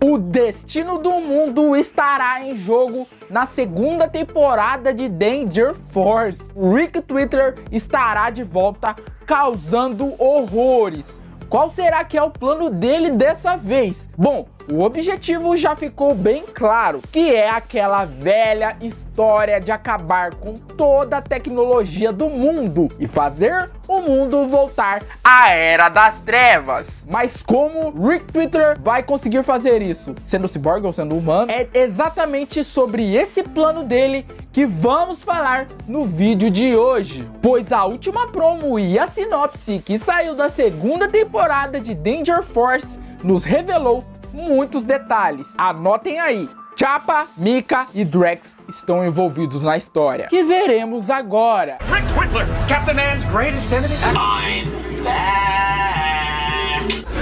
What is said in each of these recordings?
O destino do mundo estará em jogo na segunda temporada de Danger Force. Rick Twitter estará de volta causando horrores. Qual será que é o plano dele dessa vez? Bom, o objetivo já ficou bem claro, que é aquela velha história de acabar com toda a tecnologia do mundo e fazer o mundo voltar à Era das Trevas. Mas como Rick Twitter vai conseguir fazer isso? Sendo cyborg ou sendo humano? É exatamente sobre esse plano dele que vamos falar no vídeo de hoje. Pois a última promo e a sinopse que saiu da segunda temporada de Danger Force nos revelou muitos detalhes. Anotem aí. Chopper, Micah e Drax estão envolvidos na história, que veremos agora. Rick Twitter, Captain Man's greatest enemy. I'm back.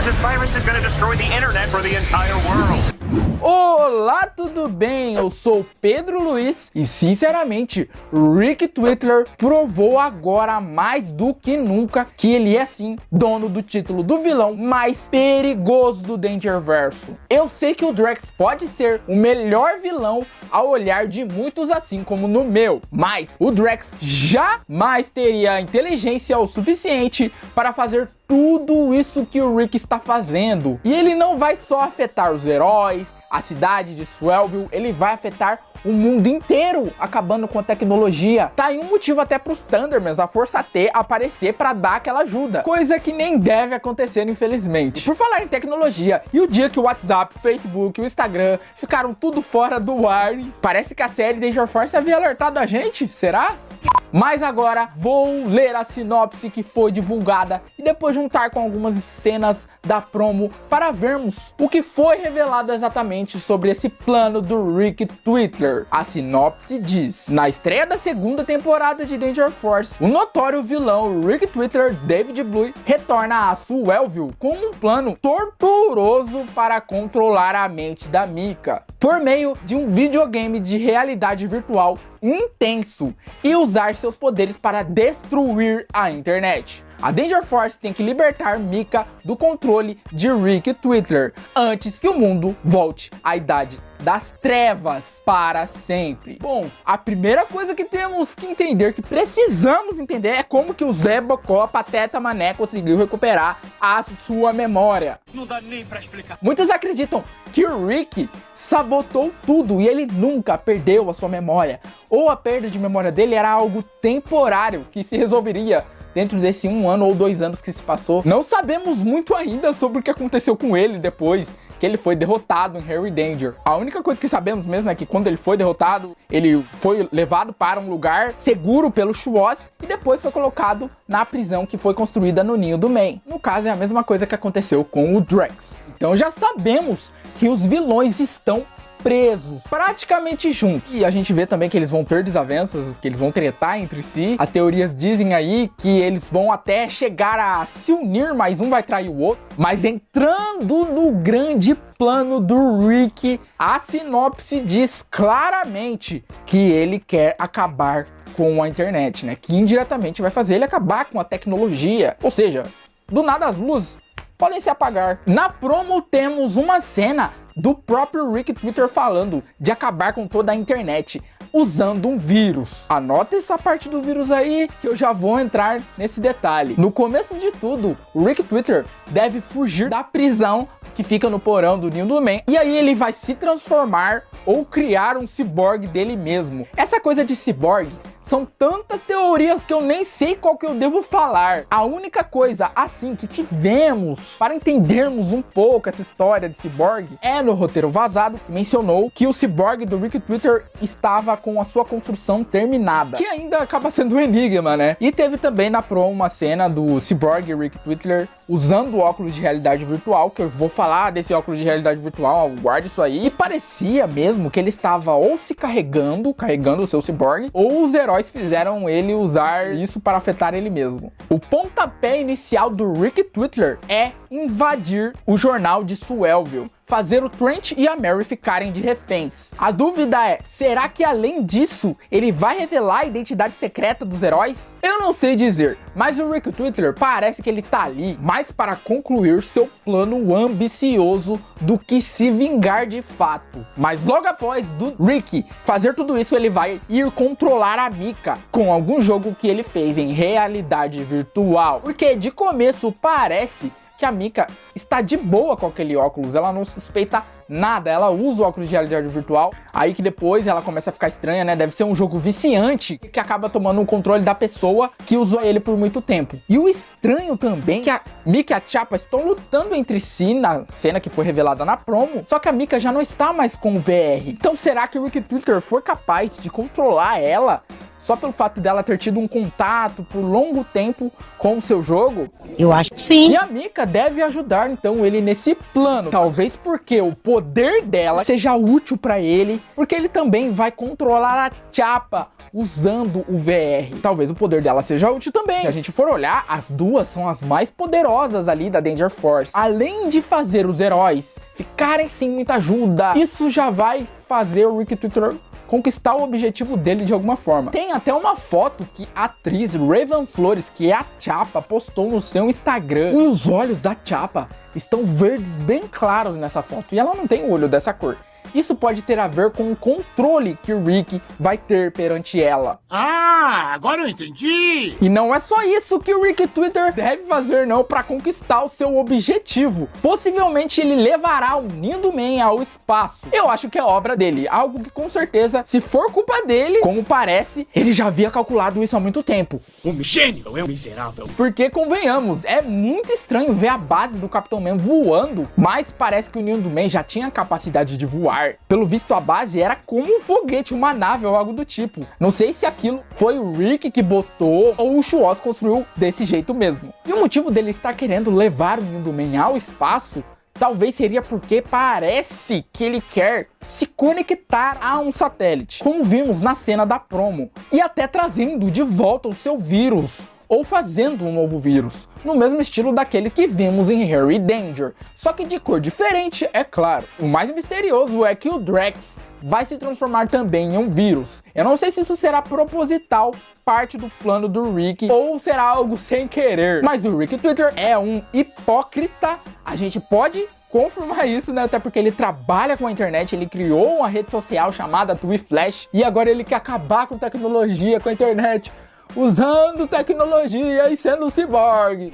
This virus is going to destroy the internet for the entire world. Olá, tudo bem? Eu sou Pedro Luiz e, sinceramente, Rick Twitter provou agora mais do que nunca que ele é sim dono do título do vilão mais perigoso do Dangerverso. Eu sei que o Drax pode ser o melhor vilão ao olhar de muitos, assim como no meu, mas o Drax jamais teria inteligência o suficiente para fazer tudo isso que o Rick está fazendo. E ele não vai só afetar os heróis, a cidade de Swellville, ele vai afetar o mundo inteiro, acabando com a tecnologia. Tá aí um motivo até pros Thundermans, a Força T, aparecer pra dar aquela ajuda. Coisa que nem deve acontecer, infelizmente. Por falar em tecnologia, e o dia que o WhatsApp, o Facebook, o Instagram ficaram tudo fora do ar, parece que a série Danger Force havia alertado a gente, será? Mas agora vou ler a sinopse que foi divulgada e depois juntar com algumas cenas da promo para vermos o que foi revelado exatamente sobre esse plano do Rick Twitter. A sinopse diz: na estreia da segunda temporada de Danger Force, o notório vilão Rick Twitter, David Blue, retorna a Swellville com um plano torturoso para controlar a mente da Micah por meio de um videogame de realidade virtual intenso e usar seus poderes para destruir a internet. A Danger Force tem que libertar Micah do controle de Rick Twitter antes que o mundo volte à Idade das Trevas para sempre. Bom, a primeira coisa que temos que entender, que precisamos entender, é como que o Zé Bocó, Pateta Mané, conseguiu recuperar a sua memória. Não dá nem pra explicar. Muitos acreditam que o Rick sabotou tudo e ele nunca perdeu a sua memória, ou a perda de memória dele era algo temporário que se resolveria dentro desse 1 ano ou 2 anos que se passou. Não sabemos muito ainda sobre o que aconteceu com ele depois que ele foi derrotado em Harry Danger. A única coisa que sabemos mesmo é que quando ele foi derrotado, ele foi levado para um lugar seguro pelo Schwartz e depois foi colocado na prisão que foi construída no Ninho do Man. No caso, é a mesma coisa que aconteceu com o Drax. Então já sabemos que os vilões estão presos, praticamente juntos. E a gente vê também que eles vão ter desavenças, que eles vão tretar entre si. As teorias dizem aí que eles vão até chegar a se unir, mas um vai trair o outro. Mas entrando no grande plano do Rick, a sinopse diz claramente que ele quer acabar com a internet, né? Que indiretamente vai fazer ele acabar com a tecnologia. Ou seja, do nada as luzes podem se apagar. Na promo temos uma cena do próprio Rick Twitter falando de acabar com toda a internet usando um vírus. Anota essa parte do vírus aí que eu já vou entrar nesse detalhe. No começo de tudo, o Rick Twitter deve fugir da prisão que fica no porão do Ninho do Man, e aí ele vai se transformar ou criar um ciborgue dele mesmo. Essa coisa de ciborgue são tantas teorias que eu nem sei qual que eu devo falar. A única coisa, assim, que tivemos para entendermos um pouco essa história de Cyborg é no roteiro vazado, que mencionou que o Cyborg do Rick Twitter estava com a sua construção terminada, que ainda acaba sendo um enigma, né? E teve também na promo uma cena do Cyborg Rick Twitter usando o óculos de realidade virtual, que eu vou falar desse óculos de realidade virtual, guarde isso aí, e parecia mesmo que ele estava ou se carregando o seu Cyborg, ou os heróis fizeram ele usar isso para afetar ele mesmo. O pontapé inicial do Rick Twitter é invadir o jornal de Swellville, fazer o Trent e a Mary ficarem de reféns. A dúvida é, será que além disso, ele vai revelar a identidade secreta dos heróis? Eu não sei dizer, mas o Rick Twitter parece que ele tá ali mais para concluir seu plano ambicioso do que se vingar de fato. Mas logo após do Rick fazer tudo isso, ele vai ir controlar a Mika com algum jogo que ele fez em realidade virtual. Porque de começo parece que a Mika está de boa com aquele óculos, ela não suspeita nada, ela usa o óculos de realidade virtual, aí que depois ela começa a ficar estranha, né? Deve ser um jogo viciante que acaba tomando o controle da pessoa que usou ele por muito tempo. E o estranho também é que a Mika e a Chapa estão lutando entre si na cena que foi revelada na promo, só que a Mika já não está mais com o VR. Então será que o Rick Twitter foi capaz de controlar ela só pelo fato dela ter tido um contato por longo tempo com o seu jogo? Eu acho que sim. E a Mika deve ajudar então ele nesse plano, talvez porque o poder dela seja útil para ele, porque ele também vai controlar a Chapa usando o VR. Talvez o poder dela seja útil também. Se a gente for olhar, as duas são as mais poderosas ali da Danger Force. Além de fazer os heróis ficarem sem muita ajuda, isso já vai fazer o Rick Twitter conquistar o objetivo dele de alguma forma. Tem até uma foto que a atriz Raven Flores, que é a Chapa, postou no seu Instagram. E os olhos da Chapa estão verdes bem claros nessa foto. E ela não tem o olho dessa cor. Isso pode ter a ver com o controle que o Rick vai ter perante ela. Ah, agora eu entendi! E não é só isso que o Rick Twitter deve fazer não para conquistar o seu objetivo. Possivelmente ele levará o Nindo Man ao espaço. Eu acho que é obra dele, algo que com certeza, se for culpa dele, como parece, ele já havia calculado isso há muito tempo. Um gênio é um miserável. Porque, convenhamos, é muito estranho ver a base do Capitão Man voando, mas parece que o Nindo Man já tinha capacidade de voar. Pelo visto, a base era como um foguete, uma nave ou algo do tipo. Não sei se aquilo foi o Rick que botou ou o Schwoz construiu desse jeito mesmo. E o motivo dele estar querendo levar o Nindo Man ao espaço talvez seria porque parece que ele quer se conectar a um satélite, como vimos na cena da promo, e até trazendo de volta o seu vírus, ou fazendo um novo vírus, no mesmo estilo daquele que vimos em Harry Danger, só que de cor diferente, é claro. O mais misterioso é que o Drax vai se transformar também em um vírus. Eu não sei se isso será proposital, parte do plano do Rick, ou será algo sem querer, mas o Rick Twitter é um hipócrita, a gente pode confirmar isso, né? Até porque ele trabalha com a internet, ele criou uma rede social chamada Twiflash, e agora ele quer acabar com tecnologia, com a internet, usando tecnologia e sendo um ciborgue.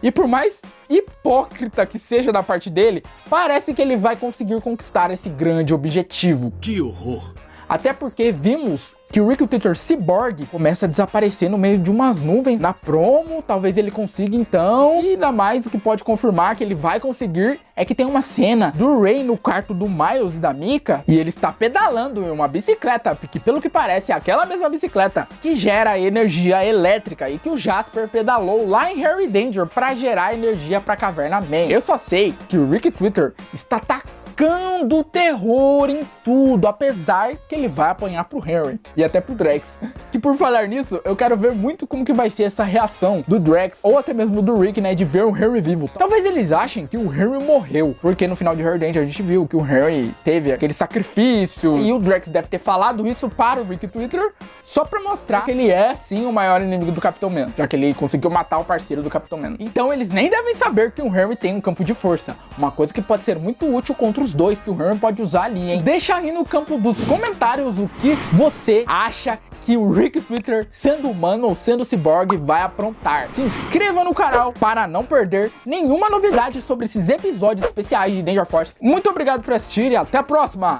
E por mais hipócrita que seja da parte dele, parece que ele vai conseguir conquistar esse grande objetivo. Que horror! Até porque vimos que o Rick Twitter Cyborg começa a desaparecer no meio de umas nuvens na promo. Talvez ele consiga então. E ainda mais o que pode confirmar que ele vai conseguir é que tem uma cena do Ray no quarto do Miles e da Mika, e ele está pedalando em uma bicicleta, porque pelo que parece é aquela mesma bicicleta que gera energia elétrica e que o Jasper pedalou lá em Harry Danger para gerar energia para a Caverna Man. Eu só sei que o Rick Twitter está tacando terror em tudo, apesar que ele vai apanhar pro Harry e até pro Drax. Que por falar nisso, eu quero ver muito como que vai ser essa reação do Drax, ou até mesmo do Rick, né, de ver o Harry vivo. Talvez eles achem que o Harry morreu, porque no final de Harry Danger a gente viu que o Harry teve aquele sacrifício, e o Drax deve ter falado isso para o Rick Twitter, só pra mostrar que ele é sim o maior inimigo do Capitão Man, já que ele conseguiu matar o parceiro do Capitão Man. Então eles nem devem saber que o Harry tem um campo de força, uma coisa que pode ser muito útil contra os dois, que o Harry pode usar ali, hein? Deixa aí no campo dos comentários o que você acha que o Rick Twitter, sendo humano ou sendo ciborgue, vai aprontar. Se inscreva no canal para não perder nenhuma novidade sobre esses episódios especiais de Danger Force. Muito obrigado por assistir e até a próxima!